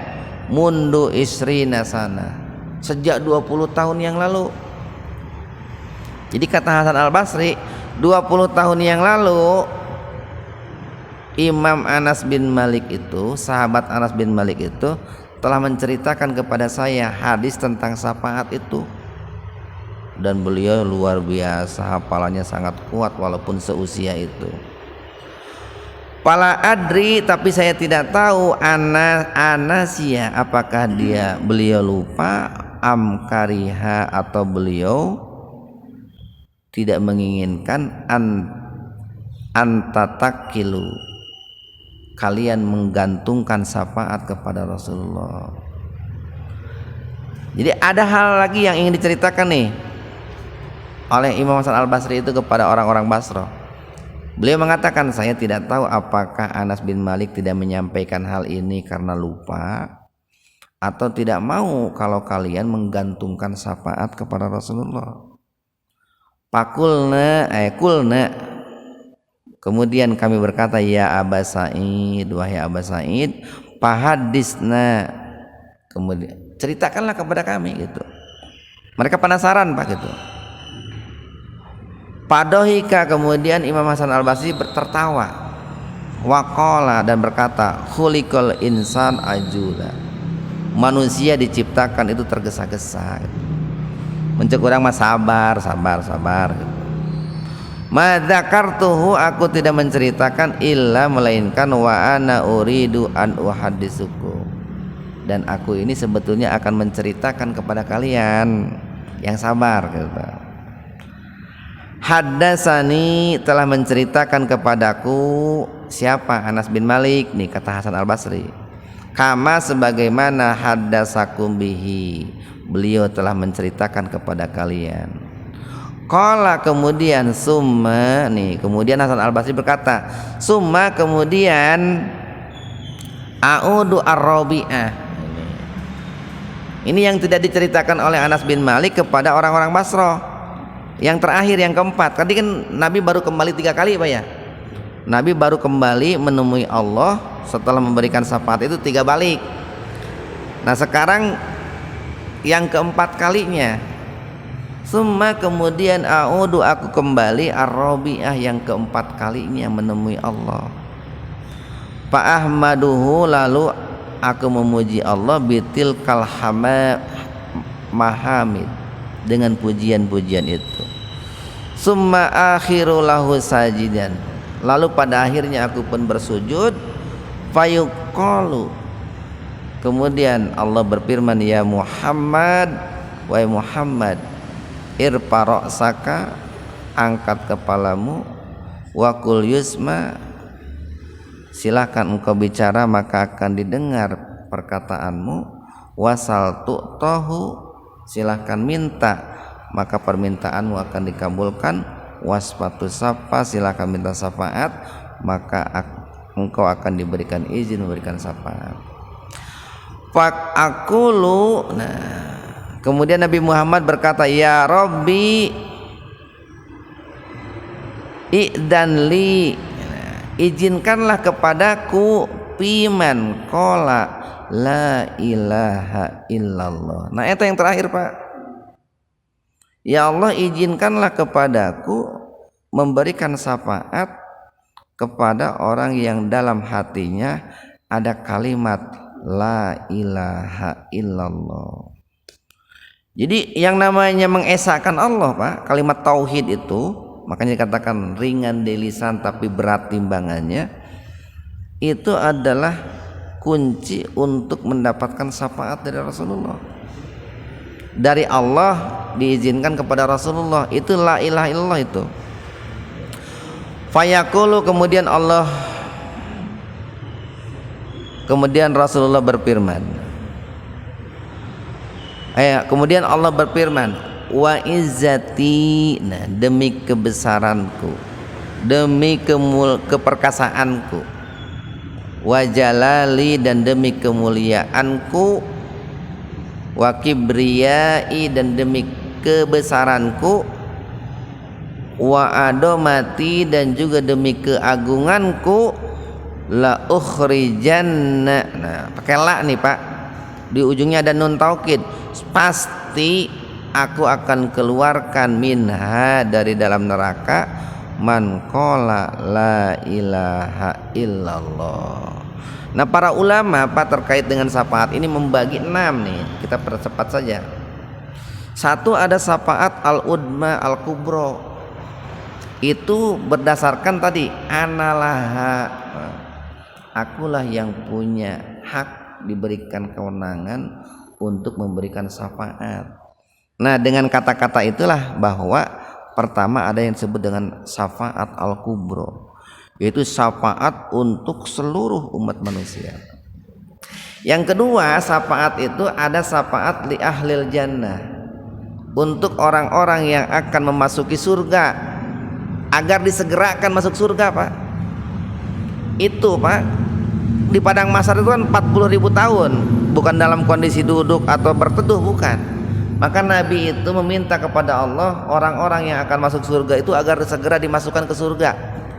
mundu isrina sana, sejak 20 tahun yang lalu. Jadi kata Hasan Al Basri, 20 tahun yang lalu Imam Anas bin Malik itu, sahabat Anas bin Malik itu telah menceritakan kepada saya hadis tentang syafaat itu, dan beliau luar biasa hafalannya, sangat kuat walaupun seusia itu. Pala adri, tapi saya tidak tahu Anasya, apakah beliau lupa, am kariha, atau beliau tidak menginginkan antatakilu, kalian menggantungkan syafaat kepada Rasulullah. Jadi ada hal lagi yang ingin diceritakan nih oleh Imam Hasan Al Basri itu kepada orang-orang Basra. Beliau mengatakan, saya tidak tahu apakah Anas bin Malik tidak menyampaikan hal ini karena lupa, atau tidak mau kalau kalian menggantungkan syafaat kepada Rasulullah. Kulna, kemudian kami berkata, ya Aba Sa'id, wahai Aba Sa'id, fahadisna, kemudian ceritakanlah kepada kami gitu. Mereka penasaran Pak gitu. Padohika, kemudian Imam Hasan Al-Basri tertawa. Waqala, dan berkata, khuliqal insan ajula, manusia diciptakan itu tergesa-gesa gitu. Mencek urang mah sabar gitu. Ma dzakartuhu, aku tidak menceritakan illa melainkan wa ana uridu an uhadditsukum, dan aku ini sebetulnya akan menceritakan kepada kalian yang sabar gitu. Haddasani, telah menceritakan kepadaku siapa? Anas bin Malik nih, kata Hasan Al-Basri. Kama, sebagaimana haddasakum bihi, beliau telah menceritakan kepada kalian. Qala, kemudian summa nih, kemudian Hasan Al-Basri berkata, summa, kemudian a'udu ar-Rabi'ah. Ini yang tidak diceritakan oleh Anas bin Malik kepada orang-orang Basrah. Yang terakhir, yang keempat, tadi kan Nabi baru kembali 3 kali Pak ya. Nabi baru kembali menemui Allah setelah memberikan syafaat itu 3 balik. Nah sekarang yang keempat kalinya, summa, kemudian a'udu, aku kembali ar-Rabi'ah, yang keempat kalinya menemui Allah. Fa ahmaduhu, lalu aku memuji Allah, bitil kalhama mahamid, dengan pujian-pujian itu. Summa akhiru lahu sajidan, lalu pada akhirnya aku pun bersujud. Fayuqalu, kemudian Allah berfirman, ya Muhammad, wahai Muhammad, irfa ra'saka, angkat kepalamu, wa qul yusma, silakan engkau bicara maka akan didengar perkataanmu, wasal tu'tahu, silakan minta maka permintaanmu akan dikabulkan, wasfatu sapa, silakan minta syafaat maka engkau akan diberikan izin memberikan syafaat. Fak aqulu, nah kemudian Nabi Muhammad berkata, ya Rabbi i'dan li, izinkanlah kepadaku, piman qala la ilaha illallah. Nah itu yang terakhir Pak. Ya Allah, izinkanlah kepadaku memberikan syafaat kepada orang yang dalam hatinya ada kalimat la ilaha illallah. Jadi yang namanya mengesahkan Allah Pak, kalimat tauhid itu, makanya dikatakan ringan di lisan tapi berat timbangannya, itu adalah kunci untuk mendapatkan syafaat dari Rasulullah. Dari Allah diizinkan kepada Rasulullah, itu la ilaha illallah itu. Fayaqulu, kemudian Rasulullah berfirman, kemudian Allah berfirman, wa izzati, nah demi kebesaranku, demi keperkasaanku, wa jalali, dan demi kemuliaanku, wa kibriyai, dan demi kebesaranku, wa adomati, dan juga demi keagunganku, la ukhrijanna, nah pakai la nih Pak, di ujungnya ada nun taukid, pasti aku akan keluarkan minha, dari dalam neraka, man qala la ilaha illallah. Nah para ulama Pak terkait dengan syafaat ini membagi 6 nih, kita percepat saja. 1, ada syafaat al-udma al-kubro, itu berdasarkan tadi analaha, akulah yang punya hak diberikan kewenangan untuk memberikan syafaat. Nah dengan kata-kata itulah bahwa pertama ada yang disebut dengan syafaat al-kubro, yaitu syafaat untuk seluruh umat manusia. Yang kedua, syafaat itu ada syafaat li ahlil jannah, untuk orang-orang yang akan memasuki surga, agar disegerakan masuk surga Pak. Itu Pak, di padang mahsyar itu kan 40.000 tahun, bukan dalam kondisi duduk atau berteduh, bukan. Maka Nabi itu meminta kepada Allah orang-orang yang akan masuk surga itu agar segera dimasukkan ke surga.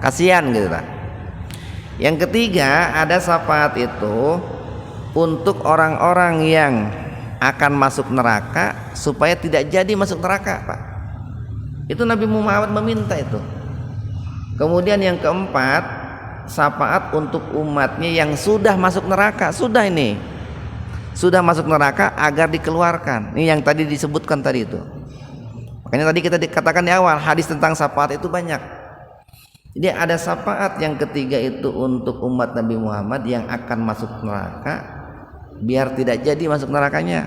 Kasihan gitu lah. Yang ketiga, ada syafaat itu untuk orang-orang yang akan masuk neraka supaya tidak jadi masuk neraka, Pak. Itu Nabi Muhammad meminta itu. Kemudian yang keempat, syafaat untuk umatnya yang sudah masuk neraka, sudah masuk neraka agar dikeluarkan. Ini yang tadi disebutkan tadi itu. Makanya tadi kita dikatakan di awal hadis tentang syafaat itu banyak. Jadi ada syafaat yang ketiga itu untuk umat Nabi Muhammad yang akan masuk neraka biar tidak jadi masuk nerakanya.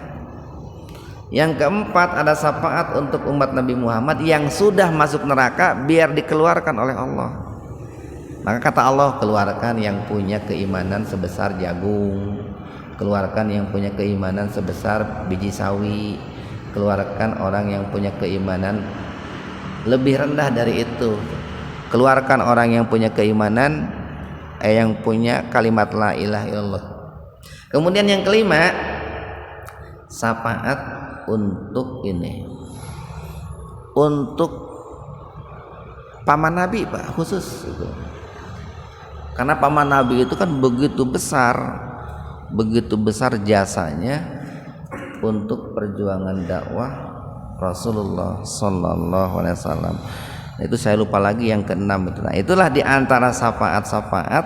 Yang keempat, ada syafaat untuk umat Nabi Muhammad yang sudah masuk neraka biar dikeluarkan oleh Allah. Maka kata Allah, keluarkan yang punya keimanan sebesar jagung, keluarkan yang punya keimanan sebesar biji sawi, keluarkan orang yang punya keimanan lebih rendah dari itu, keluarkan orang yang punya keimanan yang punya kalimat la ilaha illallah. Kemudian yang kelima, syafaat untuk untuk paman Nabi, Pak, khusus itu. Karena paman Nabi itu kan begitu besar jasanya untuk perjuangan dakwah Rasulullah Sallallahu Alaihi Wasallam. Itu saya lupa lagi yang keenam itu. Nah, itulah diantara syafaat.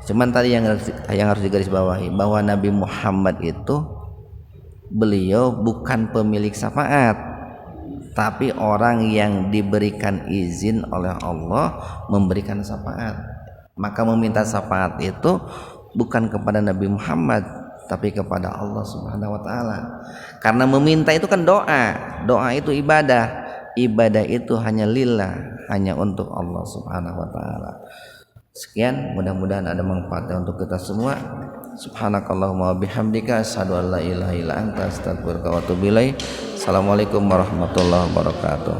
Cuman tadi yang harus digarisbawahi bahwa Nabi Muhammad itu beliau bukan pemilik syafaat, tapi orang yang diberikan izin oleh Allah memberikan syafaat. Maka meminta syafaat itu bukan kepada Nabi Muhammad, tapi kepada Allah Subhanahu wa taala. Karena meminta itu kan doa itu ibadah itu hanya lillah, hanya untuk Allah Subhanahu wa taala. Sekian, mudah-mudahan ada manfaatnya untuk kita semua. Subhanakallahumma bihamdika asyhadu an la ilaha illa anta astaghfiruka wa atubu ilaik. Assalamualaikum warahmatullahi wabarakatuh.